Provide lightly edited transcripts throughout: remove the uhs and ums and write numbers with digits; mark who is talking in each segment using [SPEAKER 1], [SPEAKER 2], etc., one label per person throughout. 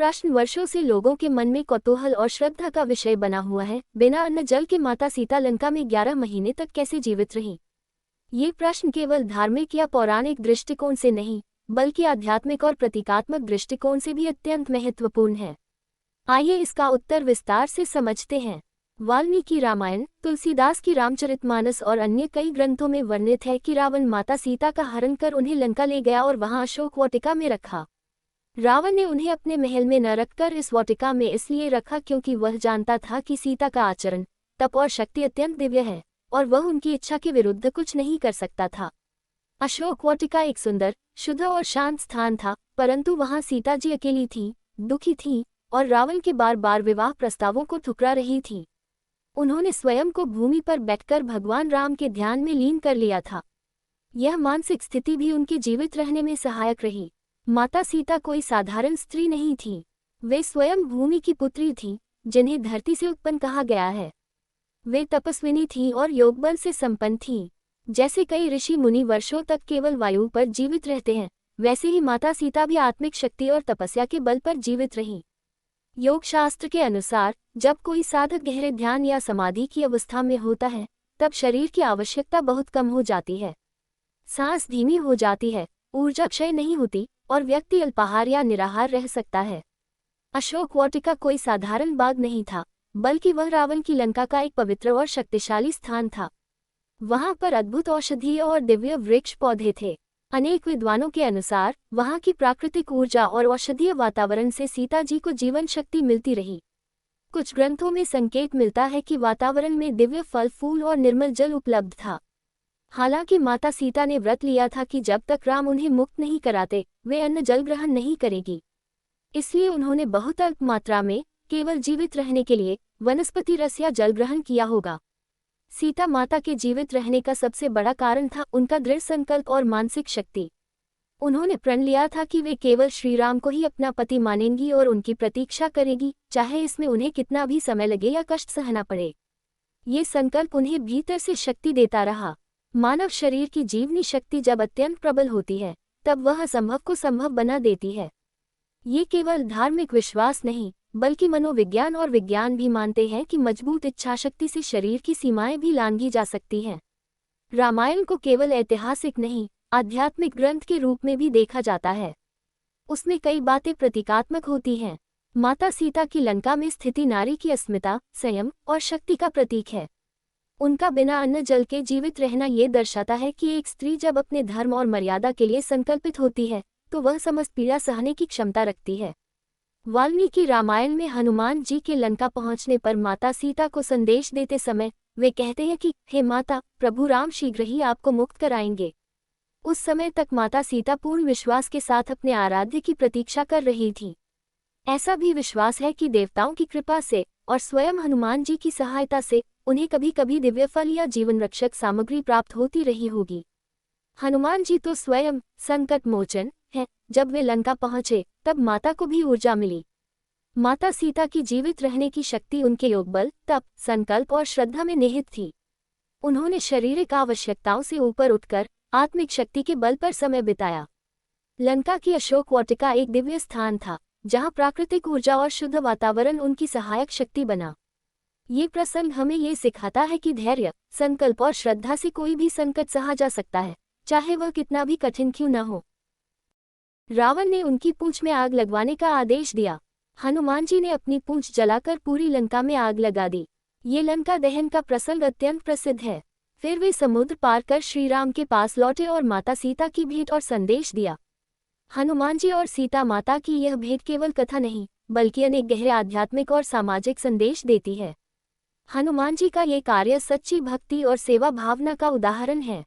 [SPEAKER 1] प्रश्न वर्षों से लोगों के मन में कौतूहल और श्रद्धा का विषय बना हुआ है। बिना अन्न जल के माता सीता लंका में 11 महीने तक कैसे जीवित रहीं? ये प्रश्न केवल धार्मिक या पौराणिक दृष्टिकोण से नहीं, बल्कि आध्यात्मिक और प्रतीकात्मक दृष्टिकोण से भी अत्यंत महत्वपूर्ण है। आइए इसका उत्तर विस्तार से समझते हैं। वाल्मीकि रामायण, तुलसीदास की रामचरितमानस और अन्य कई ग्रंथों में वर्णित है कि रावण माता सीता का हरण कर उन्हें लंका ले गया और वहां अशोक वाटिका में रखा। रावण ने उन्हें अपने महल में न रखकर इस वाटिका में इसलिए रखा क्योंकि वह जानता था कि सीता का आचरण, तप और शक्ति अत्यंत दिव्य है और वह उनकी इच्छा के विरुद्ध कुछ नहीं कर सकता था। अशोक वाटिका एक सुंदर, शुद्ध और शांत स्थान था, परंतु वहां सीता जी अकेली थी, दुखी थी और रावण के बार बार विवाह प्रस्तावों को ठुकरा रही थी। उन्होंने स्वयं को भूमि पर बैठकर भगवान राम के ध्यान में लीन कर लिया था। यह मानसिक स्थिति भी उनके जीवित रहने में सहायक रही। माता सीता कोई साधारण स्त्री नहीं थी, वे स्वयं भूमि की पुत्री थीं, जिन्हें धरती से उत्पन्न कहा गया है। वे तपस्विनी थीं और योगबल से संपन्न थीं। जैसे कई ऋषि मुनि वर्षों तक केवल वायु पर जीवित रहते हैं, वैसे ही माता सीता भी आत्मिक शक्ति और तपस्या के बल पर जीवित रहीं। योग शास्त्र के अनुसार जब कोई साधक गहरे ध्यान या समाधि की अवस्था में होता है, तब शरीर की आवश्यकता बहुत कम हो जाती है। सांस धीमी हो जाती है, ऊर्जा क्षय नहीं होती और व्यक्ति अल्पाहार या निराहार रह सकता है। अशोक वाटिका कोई साधारण बाग नहीं था, बल्कि वह रावण की लंका का एक पवित्र और शक्तिशाली स्थान था। वहां पर अद्भुत औषधीय और दिव्य वृक्ष पौधे थे। अनेक विद्वानों के अनुसार वहां की प्राकृतिक ऊर्जा और औषधीय वातावरण से सीता जी को जीवन शक्ति मिलती रही। कुछ ग्रंथों में संकेत मिलता है कि वातावरण में दिव्य फल फूल और निर्मल जल उपलब्ध था। हालांकि माता सीता ने व्रत लिया था कि जब तक राम उन्हें मुक्त नहीं कराते, वे अन्न जल ग्रहण नहीं करेगी। इसलिए उन्होंने बहुत अल्प मात्रा में, केवल जीवित रहने के लिए, वनस्पति रस या जल ग्रहण किया होगा। सीता माता के जीवित रहने का सबसे बड़ा कारण था उनका दृढ़ संकल्प और मानसिक शक्ति। उन्होंने प्रण लिया था कि वे केवल श्री राम को ही अपना पति मानेंगी और उनकी प्रतीक्षा करेगी, चाहे इसमें उन्हें कितना भी समय लगे या कष्ट सहना पड़े। ये संकल्प उन्हें भीतर से शक्ति देता रहा। मानव शरीर की जीवनी शक्ति जब अत्यंत प्रबल होती है, तब वह असंभव को संभव बना देती है। ये केवल धार्मिक विश्वास नहीं, बल्कि मनोविज्ञान और विज्ञान भी मानते हैं कि मजबूत इच्छाशक्ति से शरीर की सीमाएं भी लांघी जा सकती हैं। रामायण को केवल ऐतिहासिक नहीं, आध्यात्मिक ग्रंथ के रूप में भी देखा जाता है। उसमें कई बातें प्रतीकात्मक होती हैं। माता सीता की लंका में स्थिति नारी की अस्मिता, संयम और शक्ति का प्रतीक है। उनका बिना अन्न जल के जीवित रहना ये दर्शाता है कि एक स्त्री जब अपने धर्म और मर्यादा के लिए संकल्पित होती है, तो वह समस्त पीड़ा सहने की क्षमता रखती है। वाल्मीकि रामायण में हनुमान जी के लंका पहुंचने पर माता सीता को संदेश देते समय वे कहते हैं कि हे माता, प्रभु राम शीघ्र ही आपको मुक्त कराएंगे। उस समय तक माता सीता पूर्ण विश्वास के साथ अपने आराध्य की प्रतीक्षा कर रही थी। ऐसा भी विश्वास है कि देवताओं की कृपा से और स्वयं हनुमान जी की सहायता से उन्हें कभी कभी दिव्य फल या जीवन रक्षक सामग्री प्राप्त होती रही होगी। हनुमान जी तो स्वयं संकट मोचन है। जब वे लंका पहुंचे, तब माता को भी ऊर्जा मिली। माता सीता की जीवित रहने की शक्ति उनके योगबल, तप, संकल्प और श्रद्धा में निहित थी। उन्होंने शारीरिक आवश्यकताओं से ऊपर उठकर आत्मिक शक्ति के बल पर समय बिताया। लंका की अशोक वाटिका एक दिव्य स्थान था, जहां प्राकृतिक ऊर्जा और शुद्ध वातावरण उनकी सहायक शक्ति बना। ये प्रसंग हमें ये सिखाता है कि धैर्य, संकल्प और श्रद्धा से कोई भी संकट सहा जा सकता है, चाहे वह कितना भी कठिन क्यों न हो। रावण ने उनकी पूंछ में आग लगवाने का आदेश दिया। हनुमान जी ने अपनी पूंछ जलाकर पूरी लंका में आग लगा दी। ये लंका दहन का प्रसंग अत्यंत प्रसिद्ध है। फिर वे समुद्र पार कर श्री राम के पास लौटे और माता सीता की भेंट और संदेश दिया। हनुमान जी और सीता माता की यह भेंट केवल कथा नहीं, बल्कि अनेक गहरे आध्यात्मिक और सामाजिक संदेश देती है। हनुमान जी का ये कार्य सच्ची भक्ति और सेवा भावना का उदाहरण है।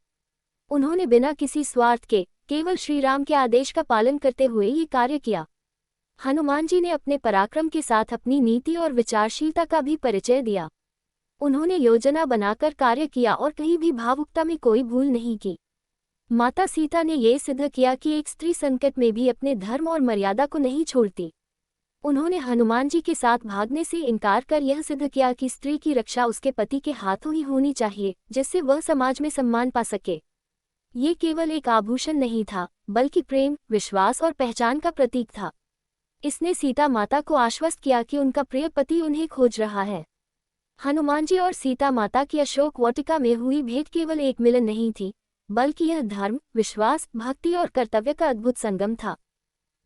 [SPEAKER 1] उन्होंने बिना किसी स्वार्थ के केवल श्री राम के आदेश का पालन करते हुए ये कार्य किया। हनुमान जी ने अपने पराक्रम के साथ अपनी नीति और विचारशीलता का भी परिचय दिया। उन्होंने योजना बनाकर कार्य किया और कहीं भी भावुकता में कोई भूल नहीं की। माता सीता ने ये सिद्ध किया कि एक स्त्री संकट में भी अपने धर्म और मर्यादा को नहीं छोड़ती। उन्होंने हनुमान जी के साथ भागने से इनकार कर यह सिद्ध किया कि स्त्री की रक्षा उसके पति के हाथों ही होनी चाहिए, जिससे वह समाज में सम्मान पा सके। ये केवल एक आभूषण नहीं था, बल्कि प्रेम, विश्वास और पहचान का प्रतीक था। इसने सीता माता को आश्वस्त किया कि उनका प्रिय पति उन्हें खोज रहा है। हनुमान जी और सीता माता की अशोक वाटिका में हुई भेंट केवल एक मिलन नहीं थी, बल्कि यह धर्म, विश्वास, भक्ति और कर्तव्य का अद्भुत संगम था।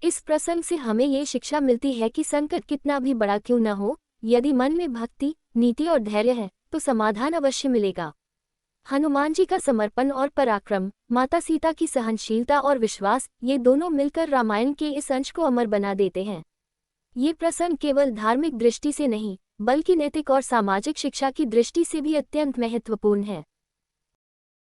[SPEAKER 1] इस प्रसंग से हमें ये शिक्षा मिलती है कि संकट कितना भी बड़ा क्यों न हो, यदि मन में भक्ति, नीति और धैर्य है तो समाधान अवश्य मिलेगा। हनुमान जी का समर्पण और पराक्रम, माता सीता की सहनशीलता और विश्वास, ये दोनों मिलकर रामायण के इस अंश को अमर बना देते हैं। ये प्रसंग केवल धार्मिक दृष्टि से नहीं, बल्कि नैतिक और सामाजिक शिक्षा की दृष्टि से भी अत्यंत महत्वपूर्ण है।